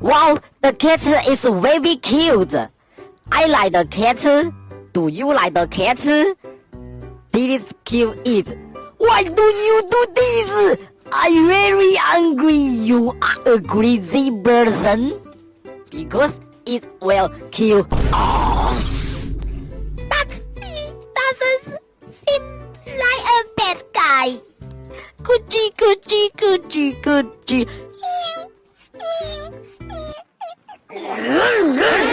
Wow, the cat is very cute. I like the cat. Do you like the cat? This kill it. Why do you do this? I'm very angry. You are a crazy person. Because it will kill us. But he doesn't seem like a bad guy. Coochie, coochie, coochie, coochie. Meow, meow, meow.